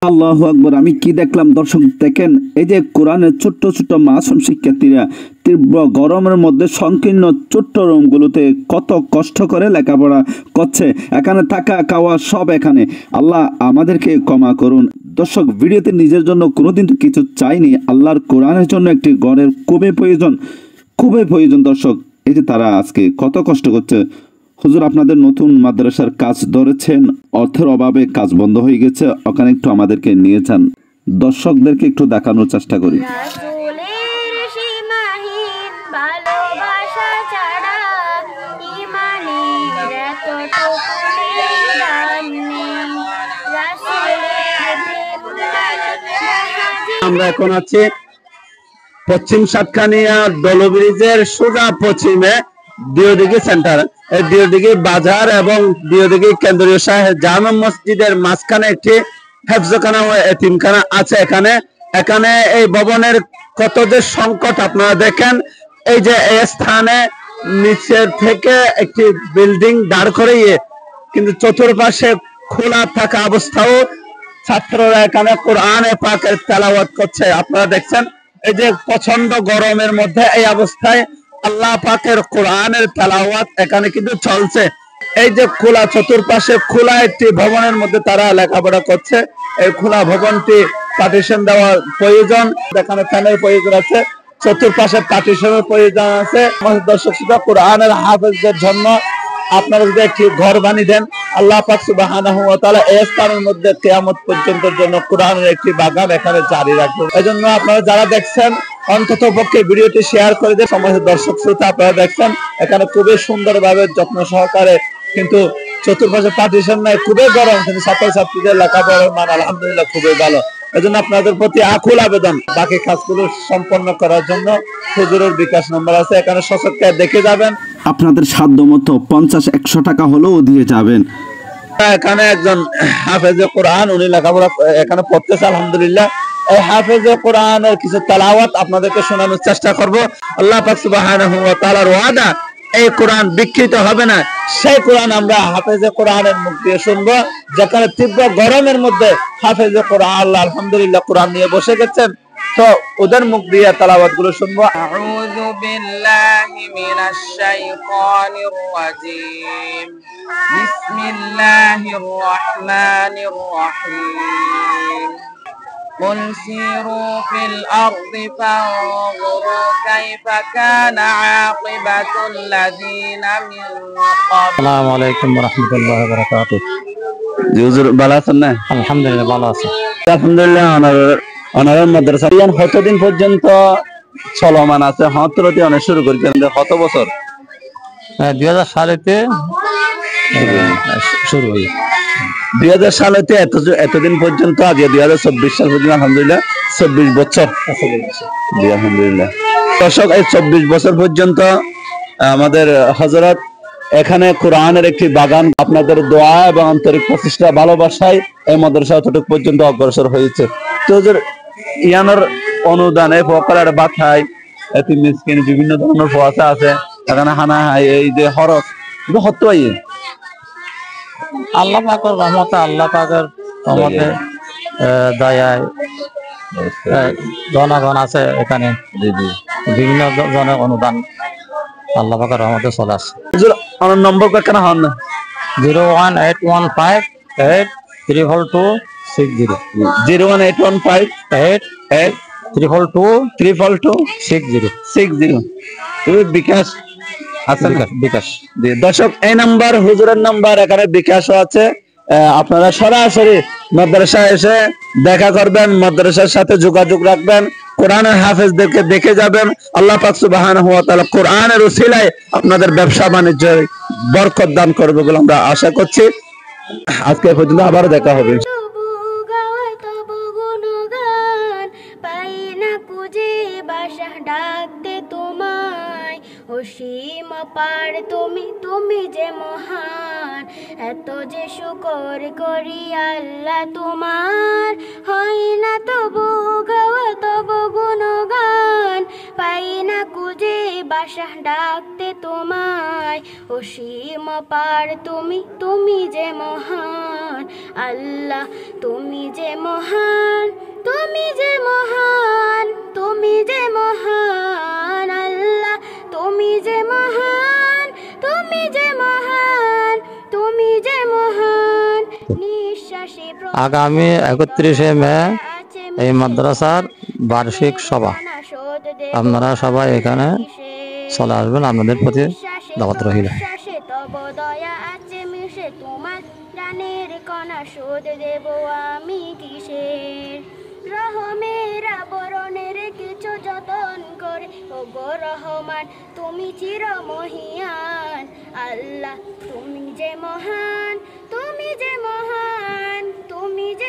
আল্লাহু আকবার। আমি কি দেখলাম দর্শক, দেখেন এই যে কোরআনের ছোট্ট ছোট্ট মাসুম শিক্ষার্থীরা তীব্র গরমের মধ্যে সংকীর্ণ ছোট্ট রুমগুলোতে কত কষ্ট করে লেখাপড়া করছে। এখানে থাকা খাওয়া সব এখানে। আল্লাহ আমাদেরকে ক্ষমা করুন। দর্শক, ভিডিওতে নিজের জন্য কোনোদিন তো কিছু চাইনি, আল্লাহর কোরআনের জন্য একটি ঘরের খুবই প্রয়োজন, খুবই প্রয়োজন। দর্শক, এই যে তারা আজকে কত কষ্ট করছে। হুজুর, আপনাদের নতুন মাদ্রাসার কাজ ধরেছেন, অর্থের অভাবে কাজ বন্ধ হয়ে গেছে, ওখানে একটু আমাদেরকে নিয়ে যান, দর্শকদেরকে একটু দেখানোর চেষ্টা করি। আমরা এখন আছি পশ্চিম সাতকানিয়া দোল ব্রিজের সোজা পশ্চিমে দিওদিঘি সেন্টার, দিওদিঘি বাজার এবং দিওদিঘি কেন্দ্রীয় জামে মসজিদের মাঝখানে একটি হেফজখানা ও এতিমখানা আছে। এখানে এই ভবনের কত যে সংকট আপনারা দেখেন। এই যে এই স্থানে নিচের থেকে একটি বিল্ডিং দাঁড় করিয়ে কিন্তু চতুর্পাশে খোলা থাকা অবস্থাও ছাত্ররা এখানে কোরআনে পাকের তেলাওয়াত করছে। আপনারা দেখছেন এই যে প্রচন্ড গরমের মধ্যে এই অবস্থায় আল্লাহ পাকের কোরআনের তেলাওয়াত এখানে কিন্তু চলছে। এই যে খোলা চতুর্পাশে খোলা একটি ভবনের মধ্যে তারা লেখাপড়া করছে। এই খোলা ভবনটি পার্টিশন দেওয়ার প্রয়োজন, এখানে ফ্যানের প্রয়োজন আছে, চতুর্পাশে পার্টিশনের প্রয়োজন আছে। আমাদের দর্শক শ্রোতা, কোরআনের হাফেজদের জন্য আপনারা যদি একটি ঘর বানিয়ে দেন, আল্লাহ পাক সুবহানাহু ওয়া তাআলা এই স্থানের মধ্যে কিয়ামত পর্যন্তের জন্য কোরআনের একটি বাগান এখানে জারি রাখবেন। এজন্য আপনারা যারা দেখছেন অন্তত পক্ষে ভিডিওটি শেয়ার করে দেন। সমস্ত দর্শক শ্রোতা, আপনারা দেখছেন এখানে খুবই সুন্দরভাবে যত্ন সহকারে, কিন্তু চতুর্পাশে পার্টিশন নাই, খুবই গরম, কিন্তু ছাত্রছাত্রীদের লেখাপড়ার মান আলহামদুলিল্লাহ খুবই ভালো। এজন্য আপনাদের প্রতি আকুল আবেদন, বাকি কাজগুলো সম্পন্ন করার জন্য হুজুরের বিকাশ নম্বর আছে, এখানে সচক্ষে দেখে যাবেন। আপনাদের সাধ্য মতো 50-100 টাকা হলেও দিয়ে যাবেন। এখানে একজন হাফেজে কোরআন, উনি লেখাপড়া এখানে পড়তেছে আলহামদুলিল্লাহ। এই হাফেজে কোরআনের কিছু তেলাওয়াত আপনাদেরকে শোনানোর চেষ্টা করব। আল্লাহ পাক সুবহানাহু ওয়া তাআলার ওয়াদা, এই কোরআন বিকৃত হবে না। সেই কোরআন আমরা হাফেজে কোরআনের মুখ দিয়ে শুনবো, যেখানে তীব্র গরমের মধ্যে হাফেজে কোরআন আল্লাহ আলহামদুলিল্লাহ কোরআন নিয়ে বসে গেছেন, তো ওদের মুখ দিয়ে তেলাওয়াত গুলো শুনবো। আউযু বিল্লাহি মিনাশ শাইতানির রাজীম। বিসমিল্লাহির রাহমানির রাহিম। قل سيروا في الأرض فانظروا كيف كان عاقبة الذين من قبل. السلام عليكم ورحمة الله وبركاته. হুজুর ভালো আছেন না? আলহামদুলিল্লাহ ভালো আছি। আলহামদুলিল্লাহ। অনার মাদ্রাসা কতদিন পর্যন্ত চলমান আছে? হতরতি অনেক শুরু করেছেন কত বছর? 2000 সালেতে শুরু হই। 2000 সালেতে এতদিন পর্যন্ত, আজ 2024 সাল পর্যন্ত আলহামদুলিল্লাহ 24 বছর। আলহামদুলিল্লাহ। দর্শক, এই 24 বছর পর্যন্ত আমাদের হযরত এখানে কোরআনের একটি বাগান, আপনাদের দোয়া এবং আন্তরিক প্রচেষ্টা ভালোবাসায় এই মাদ্রাসা এতটুকু পর্যন্ত অগ্রসর হয়েছে। তো ইয়ানোর অনুদানে ফকরের বাথায় এতিম মিসকিন বিভিন্ন ধরনের ফোয়াসা আছে এখানে, হানা হাই এই যে হরফ হত্যই আল্লাহ পাকের রহমতে, আল্লাহ পাকের রহমতে দয়ায় জনগণ আছে এখানে, বিভিন্ন জনের অনুদান আল্লাহ পাকের রহমতে চলে আসছে। আমার নম্বর কেন হন না? 01815832260 01828322260 বিকাশ আছে। বিকাশ। দর্শক, এই নাম্বার হুজুরের নাম্বার, এখানে বিকাশও আছে। আপনারা সরাসরি মাদ্রাসায় এসে দেখা করবেন, মাদ্রাসার সাথে যোগাযোগ রাখবেন, কোরআনের হাফেজদেরকে দেখে যাবেন। আল্লাহ পাক সুবহানাহু ওয়া তাআলা কোরআনের উসিলায় আপনাদের ব্যবসা বাণিজ্যে বরকত দান করবে বলে আমরা আশা করছি। আজকে পর্যন্ত আবার দেখা হবে। অসীম পার তুমি যে মহান, এত যে শুকর করি আল্লাহ তোমার, হয় না তবু গাওয়া তবু গুণগান, পাই না কুজে বাসা ডাকতে তোমায়, অসীম পার তুমি, তুমি যে মহান আল্লাহ, তুমি যে মহান, তুমি যে মহান, তুমি যে মহান আল্লাহ, তুমি যে মহান, তুমি যে মহান, তুমি যে মহান। নিঃশ্বাসে আগামী 31শে মে এই মাদ্রাসার বার্ষিক সভা, আপনারা সবাই এখানে চলে আসবেন, আপনাদের প্রতি দাওয়াত রইল। তব দয়া আছে মিশে, তোমার প্রাণের কণা শোধ দেব আমি কিসের। রহমের আবরণের কিছু যতন করে, ও গো রহমান তুমি চির মহিয়ান আল্লাহ, তুমি যে মহান, তুমি যে মহান, তুমি যে